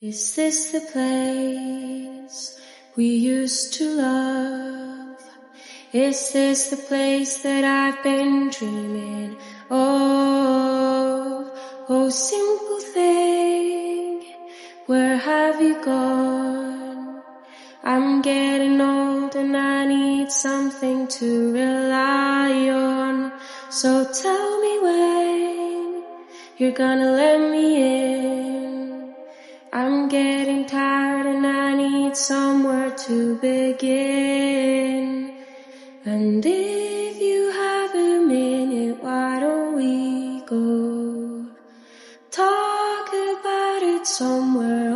Is this the place we used to love? Is this the place that I've been dreaming of? Oh, simple thing, where have you gone? I'm getting old and I need something to rely on. So tell me when you're gonna let me in. I'm getting tired and I need somewhere to begin. And if you have a minute, why don't we go talk about it somewhere